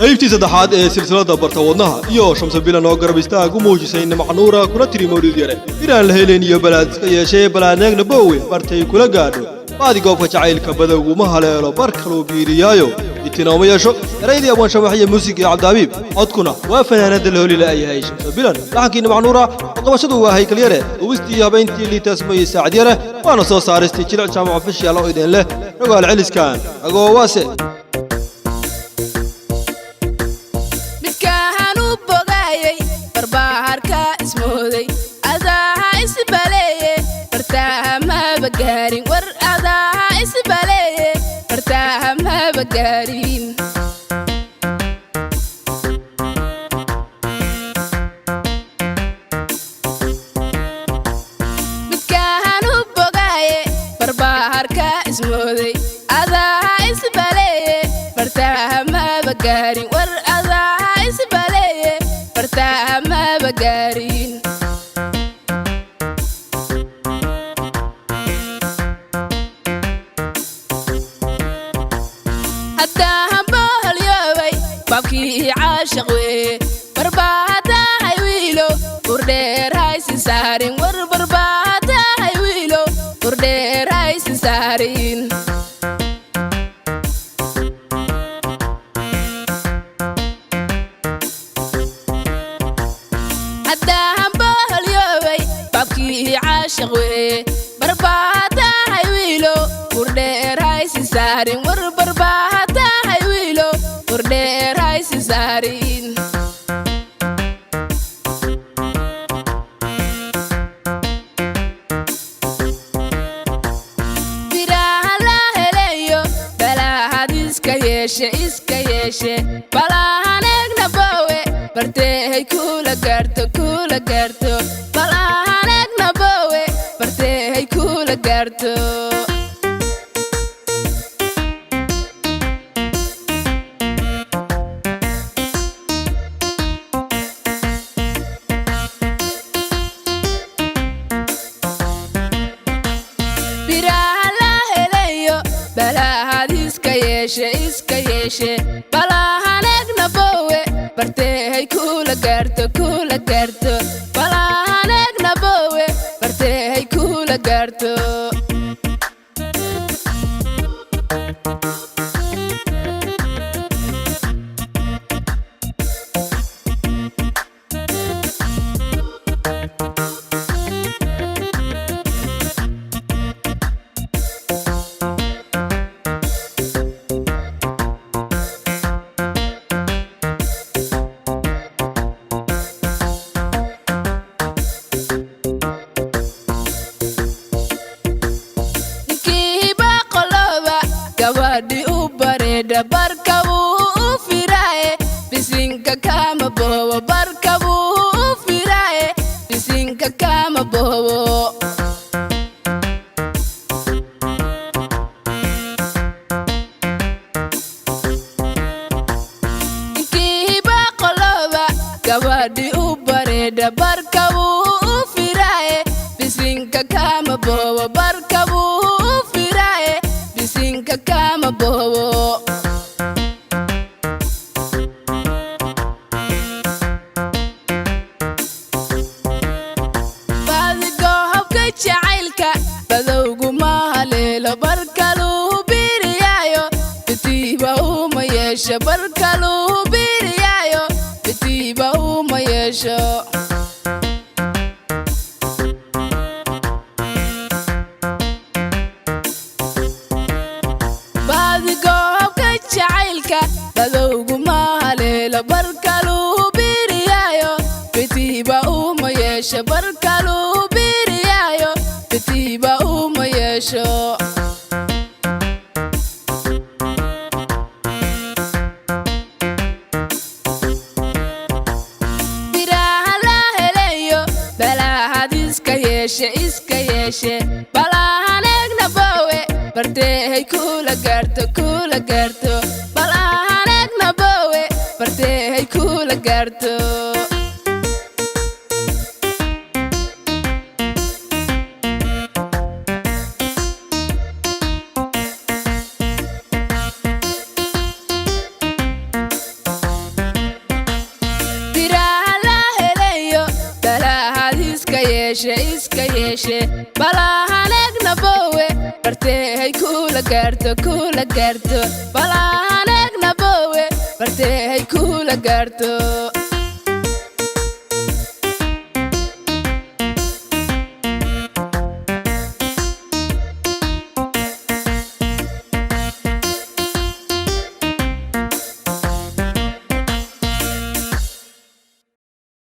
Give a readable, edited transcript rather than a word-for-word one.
qaybtii saddexaad ee silsilada barta wadnaha iyo shamsa bilan oo garab istaag u muujisay in macnuura kula tiri mawlid yare inaan la helin iyo balaad iska yeeshay balaaneegna boowe bartay kula gaadho baadi goobka jacaylka badawgu ma haleelo bar kaloo biiriyaayo itinooma yeesho eraydii abwaan shamax iyo muusigii cabdaabiib codkuna waa fanaanada la holi la'yahay shamsa bilan laxankiina macnuura qabashadu waa haykal yare uwistii habeyntii liitaas mooye saacad yare waana soo saaristii jilic jaamac ofishiyaal oo idin leh rogaal celiskan agoo waase بقارين ور أضاها إسبالي ارتاها ما بقارين بتكاهنو بقاي برباهر كاسمودي أضاها إسبالي ارتاها ما بقارين ور أضاها إسبالي ارتاها ما بقارين بابكي عاشق وي برباتا هاي ويلو وردير هاي سنسارين برباتا هاي ويلو وردير هاي سنسارين هداهم بهاليوي بابكي عاشق وي برباتا هاي ويلو وردير هاي سنسارين برباتا هاي ويلو وردير هاي سنسارين براها لا هليو بلا هاد اسكا يشي بلا هنك نبوي برتي كولا قرتو بلا هنك نبوي برتي كولا قرتو iska yeeshe balahaneeg nabowe bartee kula gaarto balahaneeg nabowe bartee kula gaarto gabadhi u bareedha barkabuu u firaaye bisinka kama bobo barkabuu u firaaye bisinka kama bobo inkiiba qoloba gabadhi u bareedha barkabuu u firaaye bisinka kama bobo barkabuu u firaaye bisinka kama bobo baadigo habka jacaylka badowgu ma haleelo barkaluu biriyaayo bitiiba uma yeesho barkaluu biriyaayo bitiiba uma yeesho badowgu ma haleelo barkaluu biriyaayo bitiiba uma yeesho barkaluu biriyaayo bitiiba uma yeesho biraha la helayo balahad iska yeeshe balahaneeg nabowe bartee kula gaarto balahaneeg nabowe bartee kula gaarto iska yeeshe balahanegna bowe bartay kula gaarto balahanegna bowe bartay kula gaarto